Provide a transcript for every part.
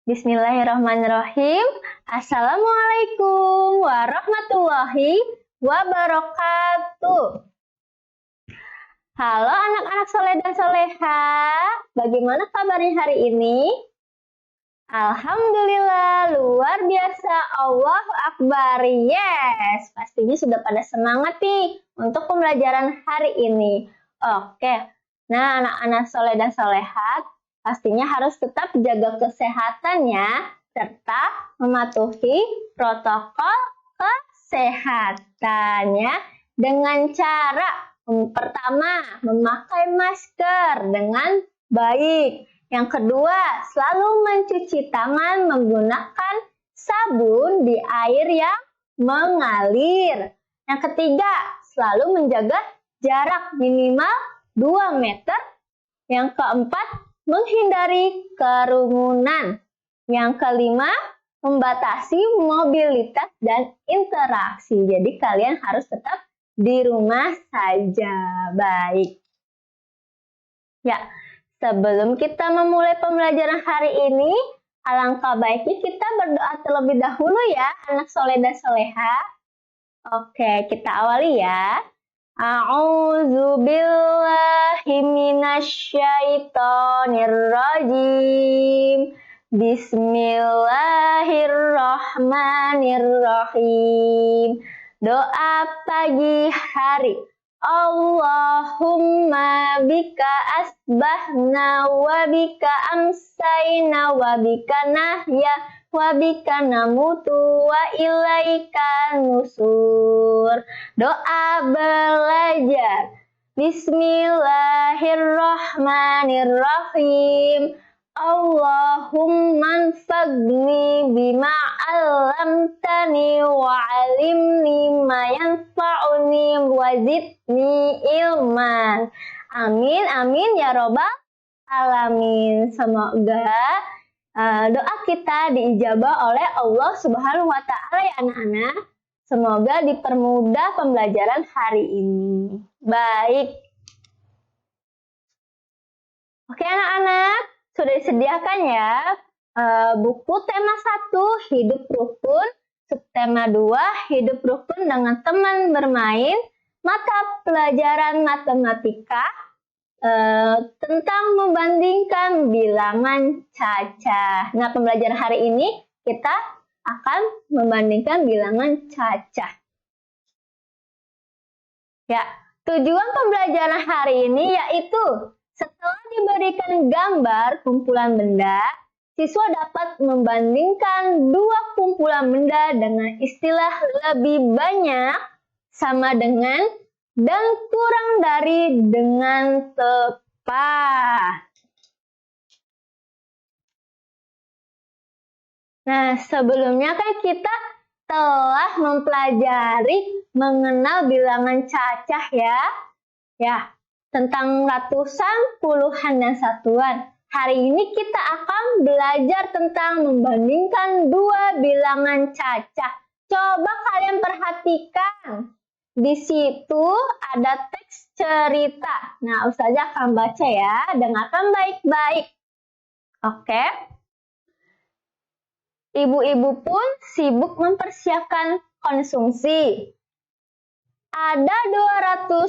Bismillahirrahmanirrahim. Assalamualaikum warahmatullahi wabarakatuh. Halo anak-anak soleh dan soleha, bagaimana kabarnya hari ini? Alhamdulillah, luar biasa, Allahu Akbar, yes. Pastinya sudah pada semangat nih untuk pembelajaran hari ini. Oke, nah anak-anak soleh dan solehat, pastinya harus tetap jaga kesehatannya, serta mematuhi protokol kesehatannya dengan cara pertama, memakai masker dengan baik. Yang kedua, selalu mencuci tangan menggunakan sabun di air yang mengalir. Yang ketiga, selalu menjaga jarak minimal 2 meter. Yang keempat, menghindari kerumunan. Yang kelima, membatasi mobilitas dan interaksi. Jadi kalian harus tetap di rumah saja. Baik. Ya. Sebelum kita memulai pembelajaran hari ini, alangkah baiknya kita berdoa terlebih dahulu ya, anak soleh dan soleha. Oke, kita awali ya. A'udzubillahi minasyaitonirrajim. Bismillahirrahmanirrahim. Doa pagi hari. Allahumma bika asbahna wa bika amsayna wa bika nahya wa bika namutu wa ilaika nusur. Doa belajar. Bismillahirrahmanirrahim. Allahumma anfa'ni bima 'allamtani wa 'allimni ma yanfa'uni wa zidni ilman. Amin, amin ya robbal alamin. Semoga doa kita diijabah oleh Allah Subhanahu wa Ta'ala ya anak-anak. Semoga dipermudah pembelajaran hari ini. Baik. Oke anak-anak. Sudah disediakan ya buku tema 1 hidup rukun, subtema 2 hidup rukun dengan teman bermain, mata pelajaran matematika tentang membandingkan bilangan cacah. Nah, pembelajaran hari ini kita akan membandingkan bilangan cacah. Ya, tujuan pembelajaran hari ini yaitu setelah diberikan gambar kumpulan benda, siswa dapat membandingkan 2 kumpulan benda dengan istilah lebih banyak, sama dengan, dan kurang dari dengan tepat. Nah, sebelumnya kan kita telah mempelajari mengenal bilangan cacah ya. Tentang ratusan, puluhan, dan satuan. Hari ini kita akan belajar tentang membandingkan 2 bilangan cacah. Coba kalian perhatikan. Di situ ada teks cerita. Nah, Ustazah akan baca ya. Dengarkan baik-baik. Oke. Ibu-ibu pun sibuk mempersiapkan konsumsi. Ada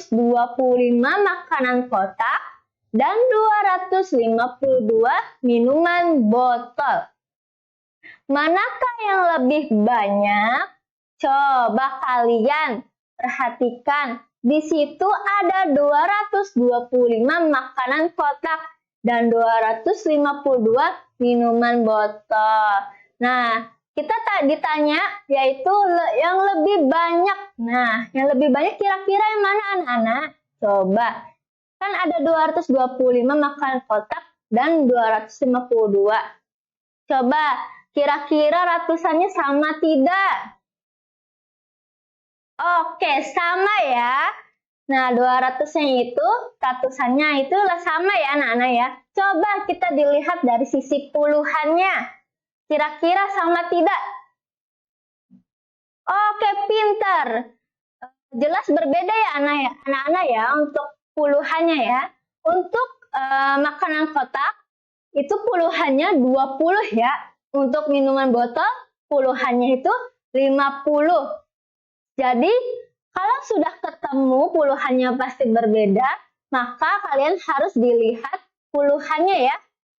225 makanan kotak dan 252 minuman botol. Manakah yang lebih banyak? Coba kalian perhatikan. Di situ ada 225 makanan kotak dan 252 minuman botol. Nah, kita tak ditanya yaitu yang lebih banyak. Nah, yang lebih banyak kira-kira yang mana anak-anak? Coba. Kan ada 225 makanan kotak dan 252. Coba, kira-kira ratusannya sama tidak? Oke, sama ya. Nah, 200-nya itu, ratusannya itu sama ya anak-anak ya. Coba kita dilihat dari sisi puluhannya. Kira-kira sama tidak? Oke, pintar. Jelas berbeda ya anak-anak ya untuk puluhannya ya. Untuk makanan kotak itu puluhannya 20 ya. Untuk minuman botol, puluhannya itu 50. Jadi, kalau sudah ketemu puluhannya pasti berbeda, maka kalian harus dilihat puluhannya ya,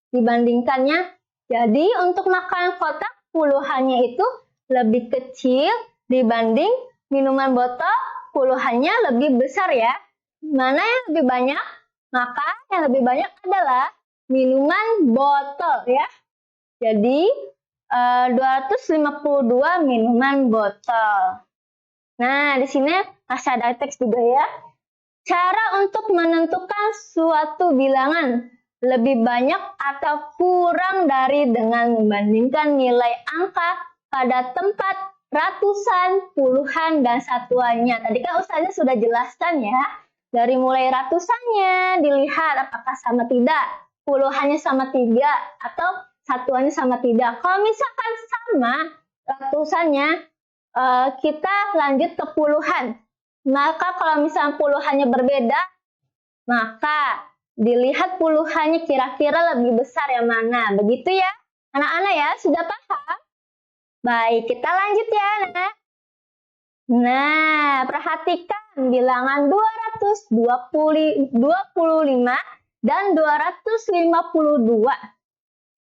dibandingkannya. Jadi, untuk makanan kotak, puluhannya itu lebih kecil dibanding minuman botol, puluhannya lebih besar ya. Mana yang lebih banyak? Maka yang lebih banyak adalah minuman botol ya. Jadi, 252 minuman botol. Nah, di sini masih ada teks juga ya. Cara untuk menentukan suatu bilangan lebih banyak atau kurang dari dengan membandingkan nilai angka pada tempat ratusan, puluhan, dan satuannya. Tadi kan Ustazah sudah jelaskan ya. Dari mulai ratusannya dilihat apakah sama tidak, puluhannya sama tidak, atau satuannya sama tidak. Kalau misalkan sama ratusannya, kita lanjut ke puluhan. Maka kalau misalnya puluhannya berbeda, maka dilihat puluhannya kira-kira lebih besar yang mana. Begitu ya, anak-anak ya, sudah paham? Baik, kita lanjut ya, anak. Nah, perhatikan bilangan 225 dan 252.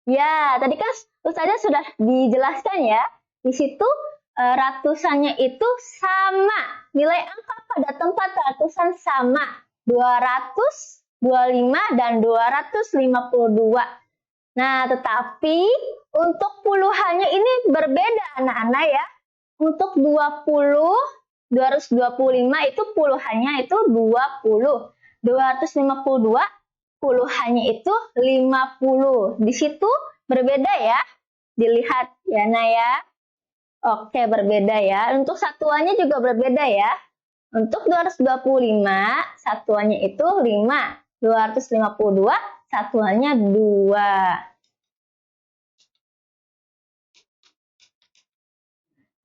Ya, tadi kan Ustazah sudah dijelaskan ya. Di situ ratusannya itu sama. Nilai angka pada tempat ratusan sama. 225 dan 252. Nah, tetapi untuk puluhannya ini berbeda anak-anak ya. Untuk 225 itu puluhannya itu 20. 252 puluhannya itu 50. Di situ berbeda ya. Dilihat ya, Nah ya. Oke, berbeda ya. Untuk satuannya juga berbeda ya. Untuk 225, satuannya itu 5. 252, satuannya 2.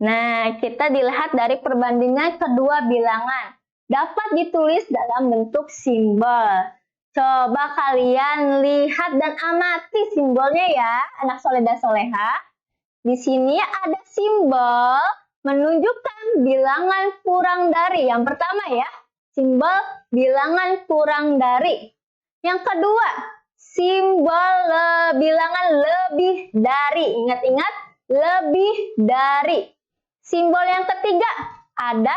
Nah, kita dilihat dari perbandingan kedua bilangan. Dapat ditulis dalam bentuk simbol. Coba kalian lihat dan amati simbolnya ya, anak soleh dan soleha. Di sini ada simbol menunjukkan bilangan kurang dari. Yang pertama ya, simbol bilangan kurang dari. Yang kedua, simbol bilangan lebih dari. Ingat-ingat, lebih dari. Simbol yang ketiga, ada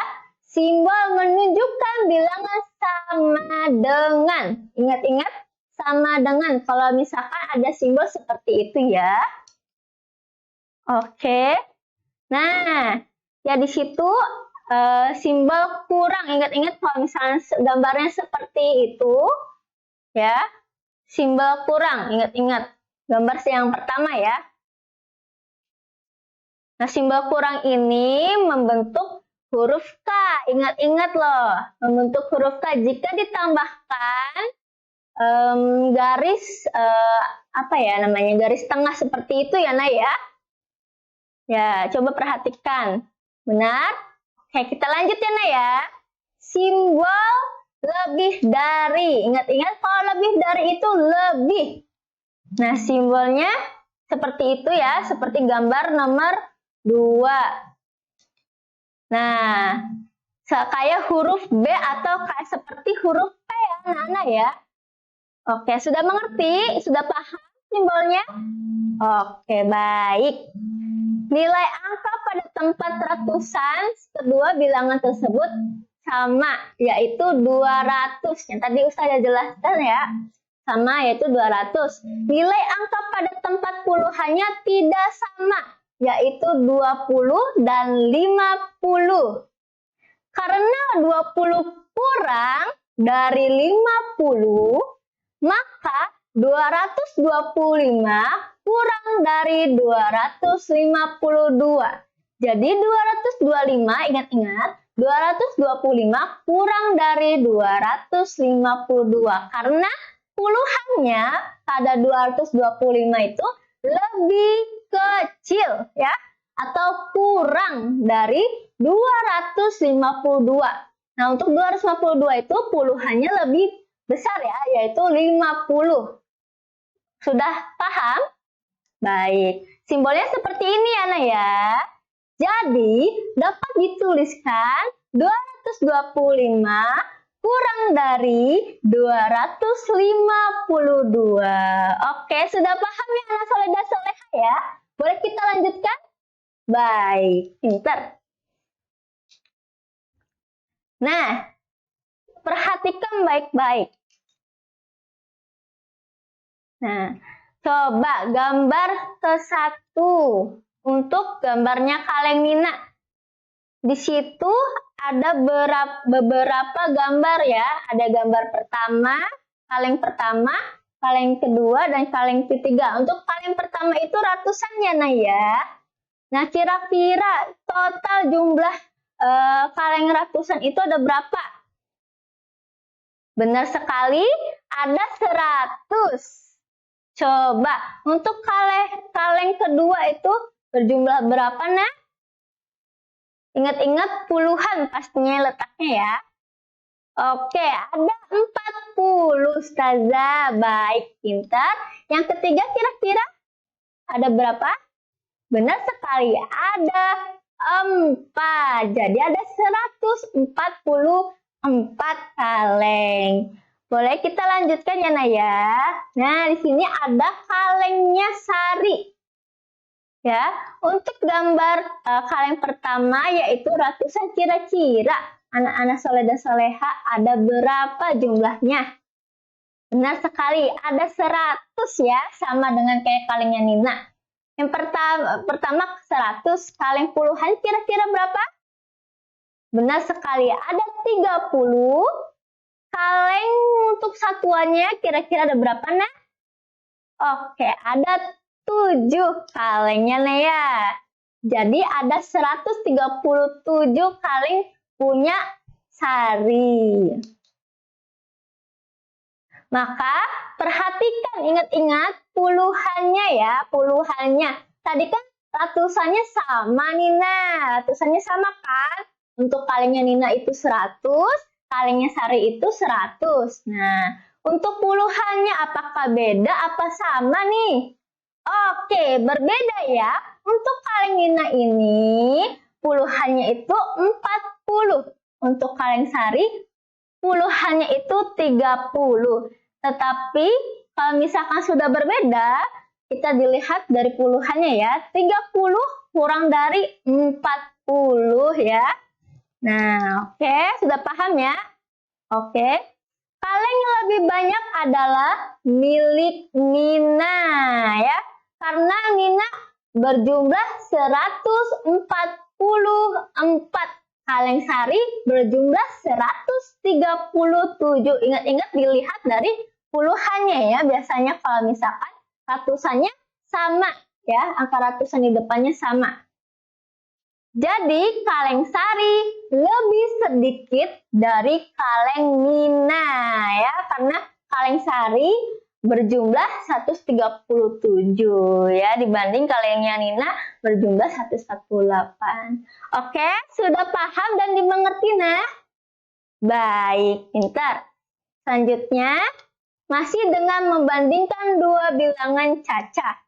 simbol menunjukkan bilangan sama dengan. Ingat-ingat, sama dengan. Kalau misalkan ada simbol seperti itu ya. Oke. Nah, ya di situ simbol kurang. Ingat-ingat kalau misalnya gambarnya seperti itu, ya. Simbol kurang. Ingat-ingat. Gambar yang pertama ya. Nah, simbol kurang ini membentuk huruf K. Ingat-ingat loh, membentuk huruf K jika ditambahkan garis garis tengah seperti itu ya, Nay ya. Ya, coba perhatikan. Benar? Oke, kita lanjut ya, Nay ya. Simbol lebih dari. Ingat-ingat kalau lebih dari itu lebih. Nah, simbolnya seperti itu ya, seperti gambar nomor 2. Nah, kayak huruf B atau kayak seperti huruf P ya, anak-anak ya. Oke, sudah mengerti? Sudah paham simbolnya? Oke, baik. Nilai angka pada tempat ratusan kedua bilangan tersebut sama, yaitu 200. Yang tadi Ustazah jelaskan ya, sama yaitu 200. Nilai angka pada tempat puluhannya tidak sama, yaitu 20 dan 50. Karena 20 kurang dari 50, maka 225 kurang dari 252. Jadi 225, ingat-ingat, 225 kurang dari 252. Karena puluhannya pada 225 itu lebih kecil ya, atau kurang dari 252. Nah, untuk 252 itu puluhannya lebih besar ya, yaitu 50. Sudah paham? Baik, simbolnya seperti ini ya, Nak ya. Jadi, dapat dituliskan 225 kurang dari 252. Oke, sudah paham ya anak soleh dan soleha ya? Boleh kita lanjutkan? Baik, pinter. Nah, perhatikan baik-baik. Nah, coba gambar ke-1 untuk gambarnya kaleng Nina. Di situ ada beberapa gambar ya. Ada gambar pertama, kaleng kedua, dan kaleng ketiga. Untuk kaleng pertama itu ratusan ya, Nah ya. Nah, kira-kira total jumlah kaleng ratusan itu ada berapa? Benar sekali, ada 100. Coba, untuk kaleng kedua itu berjumlah berapa, Nah? Ingat-ingat puluhan pastinya letaknya ya. Oke, ada 40, Ustazah. Baik, pintar. Yang ketiga kira-kira ada berapa? Benar sekali, ada 4. Jadi ada 144 kaleng. Boleh kita lanjutkan ya, Nah ya. Nah, di sini ada kalengnya Sari. Ya, untuk gambar kaleng pertama yaitu ratusan, kira-kira anak-anak soleh dan soleha ada berapa jumlahnya? Benar sekali, ada 100 ya, sama dengan kayak kalengnya Nina. Yang pertama 100, kaleng puluhan kira-kira berapa? Benar sekali, ada 30. Kaleng untuk satuannya kira-kira ada berapa, Nah? Oke, ada 7 kalengnya, Nah ya. Jadi ada 137 kaleng punya Sari. Maka perhatikan, ingat-ingat puluhannya ya, puluhannya. Tadi kan ratusannya sama, Nina. Ratusannya sama kan? Untuk kalengnya Nina itu 100, kalengnya Sari itu 100. Nah, untuk puluhannya apakah beda apa sama nih? Oke, berbeda ya. Untuk kaleng Nina ini puluhannya itu 40. Untuk kaleng Sari puluhannya itu 30. Tetapi kalau misalkan sudah berbeda, kita dilihat dari puluhannya ya. 30 kurang dari 40 ya. Nah, oke, sudah paham ya? Oke. Kaleng yang lebih banyak adalah milik Nina ya. Karena Nina berjumlah 144. Kaleng Sari berjumlah 137. Ingat-ingat dilihat dari puluhannya ya. Biasanya kalau misalkan ratusannya sama ya, angka ratusan di depannya sama. Jadi kaleng Sari lebih sedikit dari kaleng Nina ya, karena kaleng Sari berjumlah 137 ya, dibanding kalengnya Nina berjumlah 148. Oke, sudah paham dan dimengerti, Nah? Baik, pintar. Selanjutnya, masih dengan membandingkan dua bilangan caca.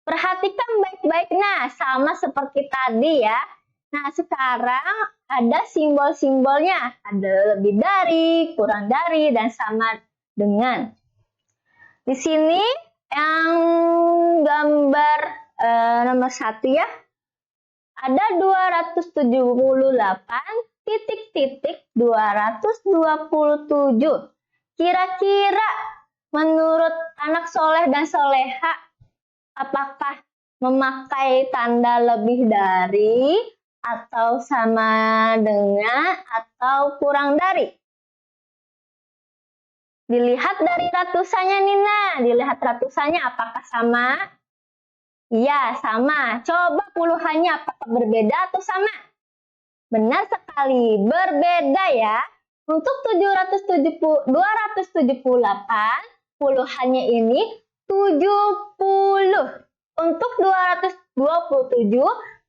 Perhatikan baik-baik, Nah, sama seperti tadi ya. Nah, sekarang ada simbol-simbolnya. Ada lebih dari, kurang dari, dan sama dengan. Di sini yang gambar nomor 1 ya. Ada 278 titik-titik 227. Kira-kira menurut anak soleh dan soleha, apakah memakai tanda lebih dari, atau sama dengan, atau kurang dari? Dilihat dari ratusannya, Nina. Dilihat ratusannya apakah sama? Iya, sama. Coba puluhannya apakah berbeda atau sama? Benar sekali, berbeda ya. Untuk 278, puluhannya ini 70. Untuk 227,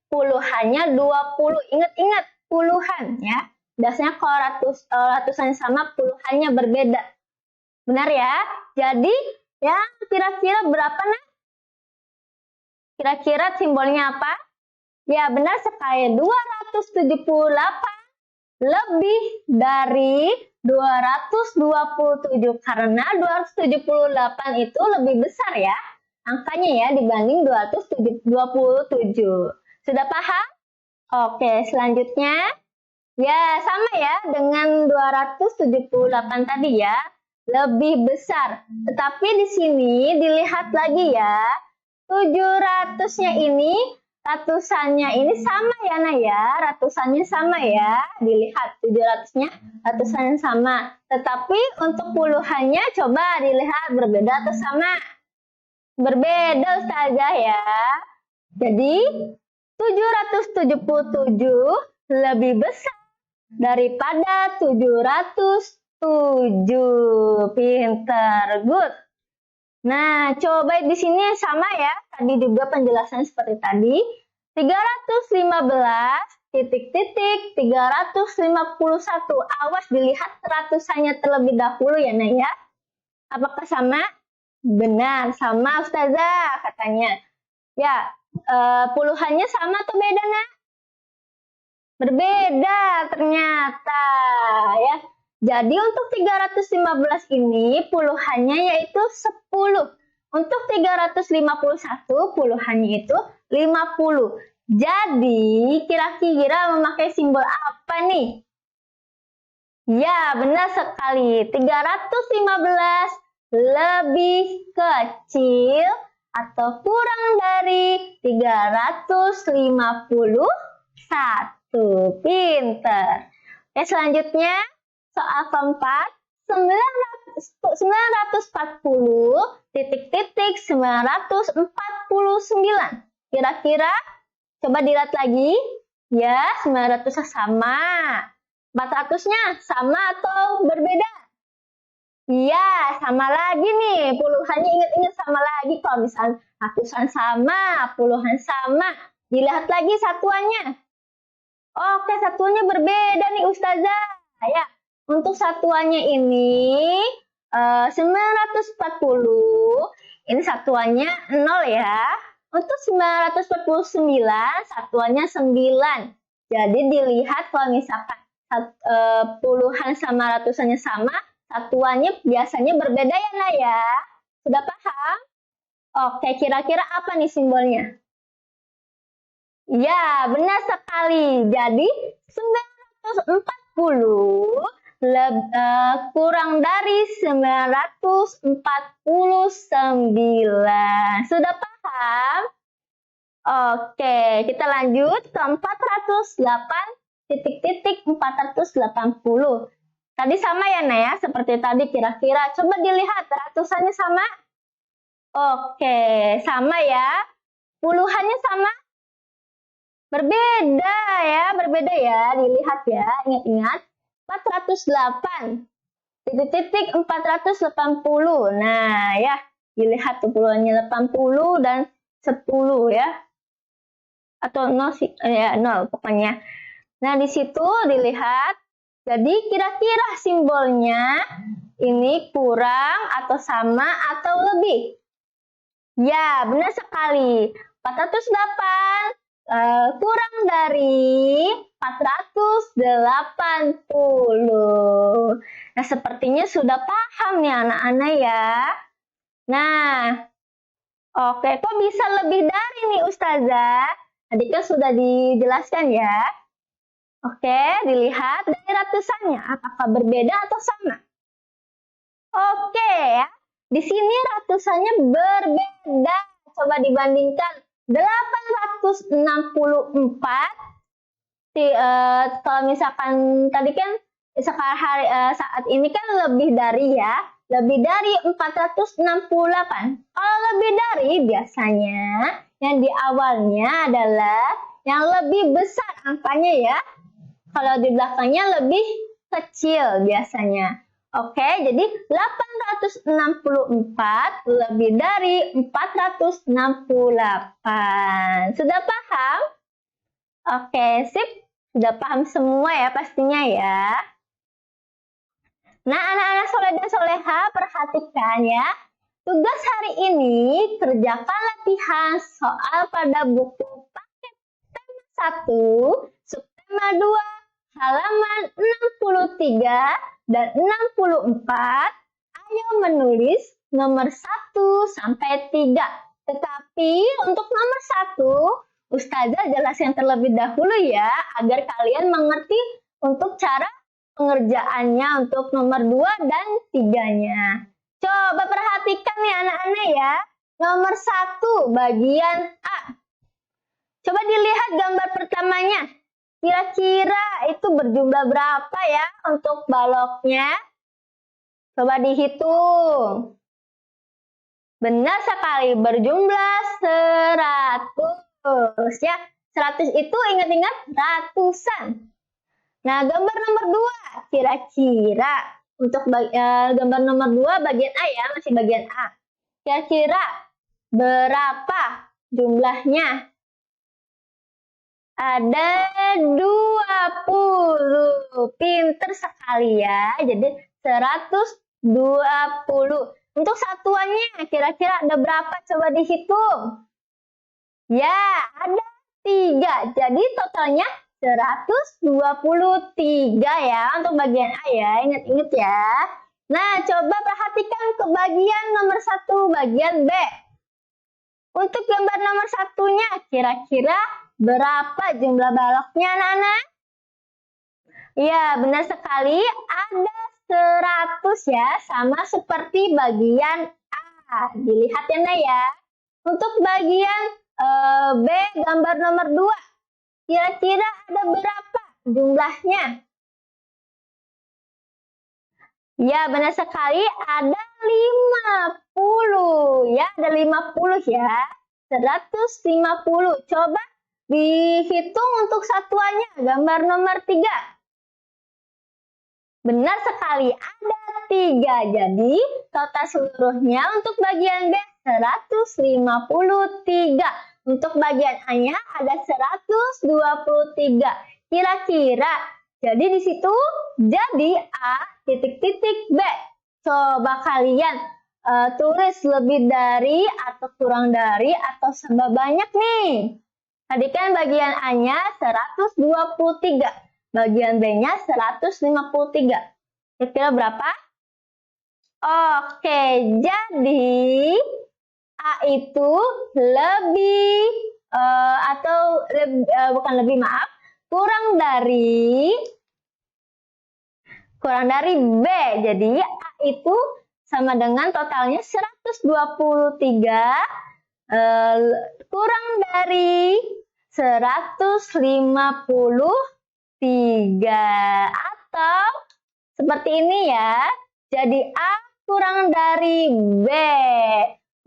puluhannya 20. Ingat-ingat, puluhan ya. Biasanya kalau ratusan sama, puluhannya berbeda. Benar ya? Jadi, ya kira-kira berapa, Nah? Kira-kira simbolnya apa? Ya, benar sekali. 278 lebih dari 227 karena 278 itu lebih besar ya angkanya ya dibanding 227. Sudah paham? Oke, selanjutnya ya sama ya dengan 278 tadi ya, lebih besar. Tetapi di sini dilihat lagi ya, 700-nya ini ratusannya ini sama ya Naya, ratusannya sama ya, dilihat 700-nya ratusannya sama. Tetapi untuk puluhannya coba dilihat berbeda atau sama? Berbeda Ustazah ya. Jadi 777 lebih besar daripada 707. Pinter, good. Nah, coba di sini sama ya. Tadi juga penjelasan seperti tadi. 315 titik-titik 351. Awas dilihat ratusannya terlebih dahulu ya, Nah ya. Apakah sama? Benar, sama Ustazah katanya. Ya, puluhannya sama atau beda, Nak? Berbeda ternyata ya. Jadi untuk 315 ini puluhannya yaitu 10. Untuk 351 puluhannya itu 50. Jadi kira-kira memakai simbol apa nih? Ya, benar sekali. 315 lebih kecil atau kurang dari 351. Pinter. Oke, selanjutnya soal keempat, 940 titik-titik 949. Kira-kira coba dilihat lagi. Ya, 900-nya sama. 400-nya sama atau berbeda? Iya, sama lagi nih. Puluhannya ingat-ingat sama lagi. Kalau misalnya ratusan sama, puluhan sama. Dilihat lagi satuannya. Oke, satuannya berbeda nih Ustazah. Ya, untuk satuannya ini 940. Ini satuannya 0 ya. Untuk 949, satuannya 9. Jadi dilihat kalau misalkan puluhan sama ratusannya sama, satuannya biasanya berbeda ya Nah ya. Sudah paham? Oke, kira-kira apa nih simbolnya? Ya, benar sekali. Jadi 940 kurang dari 949. Sudah paham? Oke, kita lanjut ke 408 titik-titik 480. Tadi sama ya, Nah ya, seperti tadi kira-kira. Coba dilihat ratusannya sama. Oke, sama ya. Puluhannya sama. Berbeda ya, dilihat ya, ingat-ingat. 408 titik-titik 480. Nah ya, dilihat tuh puluhannya 80 dan 10 ya. Atau 0 sih, ya 0 pokoknya. Nah, di situ dilihat. Jadi kira-kira simbolnya ini kurang atau sama atau lebih? Ya, benar sekali. 408 kurang dari 480. Nah, sepertinya sudah paham nih anak-anak ya. Nah, oke, kok bisa lebih dari nih Ustazah? Tadi kan sudah dijelaskan ya. Oke, dilihat dari ratusannya. Apakah berbeda atau sama? Oke ya. Di sini ratusannya berbeda. Coba dibandingkan 864. Kalau misalkan tadi kan saat ini kan lebih dari ya. Lebih dari 468. Kalau lebih dari biasanya yang di awalnya adalah yang lebih besar angkanya ya. Kalau di belakangnya lebih kecil biasanya. Oke, jadi 864 lebih dari 468. Sudah paham? Oke, sip. Sudah paham semua ya pastinya ya. Nah, anak-anak soleh dan soleha, perhatikan ya. Tugas hari ini, kerjakan latihan soal pada buku paket tema 1, subtema 2, halaman 63 dan 64. Ayo menulis nomor 1 sampai 3. Tetapi untuk nomor 1, Ustazah jelaskan terlebih dahulu ya, agar kalian mengerti untuk cara pengerjaannya untuk nomor 2 dan 3-nya. Coba perhatikan nih anak-anak ya. Nomor 1 bagian A. Coba dilihat gambar pertamanya. Kira-kira itu berjumlah berapa ya untuk baloknya? Coba dihitung. Benar sekali, berjumlah 100 ya. 100 itu ingat-ingat ratusan. Nah, gambar nomor 2 kira-kira untuk gambar nomor 2 bagian A ya, masih bagian A. Kira-kira berapa jumlahnya? Ada 20. Pinter sekali ya. Jadi 120. Untuk satuannya kira-kira ada berapa? Coba dihitung. Ya, ada 3. Jadi totalnya 123 ya untuk bagian A ya. Ingat-ingat ya. Nah, coba perhatikan ke bagian nomor 1, bagian B. Untuk gambar nomor 1-nya, kira-kira berapa jumlah baloknya anak-anak? Ya, benar sekali. Ada 100 ya, sama seperti bagian A. Dilihat ya, Nak ya. Untuk bagian B, gambar nomor 2. Kira-kira ada berapa jumlahnya? Ya, benar sekali. Ada 50. Ya, ada 50 ya. 150. Coba dihitung untuk satuannya. Gambar nomor 3. Benar sekali. Ada 3. Jadi, total seluruhnya untuk bagian B 153. Untuk bagian A-nya ada 123. Kira-kira jadi di situ jadi A titik-titik B. Coba kalian tulis lebih dari atau kurang dari atau sama banyak nih. Tadi kan bagian A-nya 123. Bagian B-nya 153. Kira-kira berapa? Oke, jadi A itu lebih kurang dari B. Jadi A itu sama dengan totalnya 123 kurang dari 153. Atau seperti ini ya. Jadi A kurang dari B.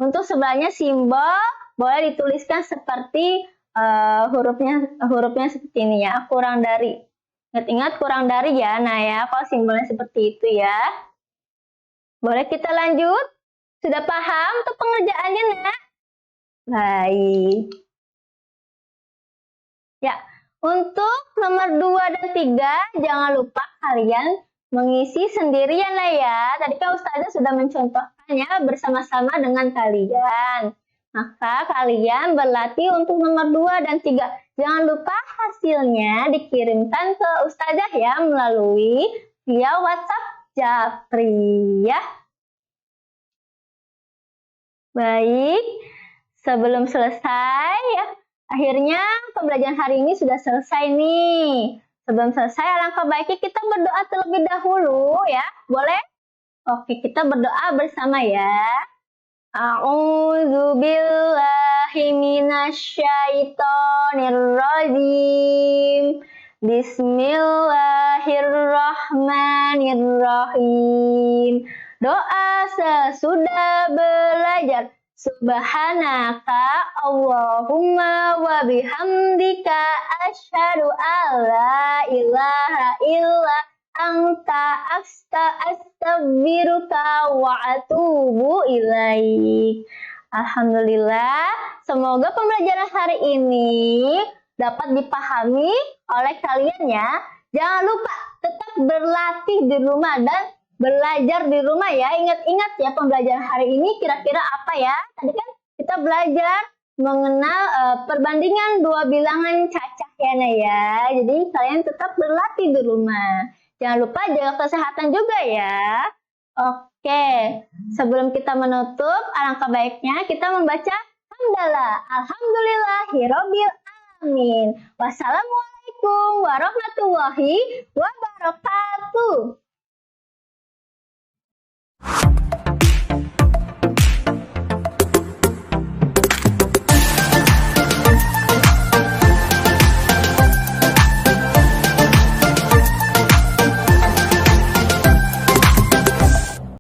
Untuk sebelahnya simbol boleh dituliskan seperti hurufnya seperti ini ya, kurang dari. Ingat-ingat kurang dari ya, nah ya, kalau simbolnya seperti itu ya. Boleh kita lanjut? Sudah paham untuk pengerjaannya, Nak? Baik. Ya, untuk nomor 2 dan 3, jangan lupa kalian mengisi sendirian lah ya. Tadi kan Ustazah sudah mencontohkannya bersama-sama dengan kalian. Maka kalian berlatih untuk nomor 2 dan 3. Jangan lupa hasilnya dikirimkan ke Ustazah ya melalui via WhatsApp Japri ya. Baik, sebelum selesai ya. Akhirnya pembelajaran hari ini sudah selesai nih. Sebelum selesai, alangkah baiknya kita berdoa terlebih dahulu ya. Boleh? Oke, kita berdoa bersama ya. A'udzu billahi minasyaitonir rajim. Bismillahirrahmanirrahim. Doa sesudah belajar. Subhanaka Allahumma wa bihamdika asyhadu alla ilaha illa anta astaghfiruka wa atubu ilaik. Alhamdulillah, semoga pembelajaran hari ini dapat dipahami oleh kalian ya. Jangan lupa tetap berlatih di rumah dan belajar di rumah ya. Ingat-ingat ya pembelajaran hari ini kira-kira apa ya? Tadi kan kita belajar mengenal perbandingan dua bilangan cacah ya Nah ya. Jadi kalian tetap berlatih di rumah. Jangan lupa jaga kesehatan juga ya. Oke, sebelum kita menutup, alangkah baiknya kita membaca hamdalah. Alhamdulillahirobbil alamin. Wassalamualaikum warahmatullahi wabarakatuh.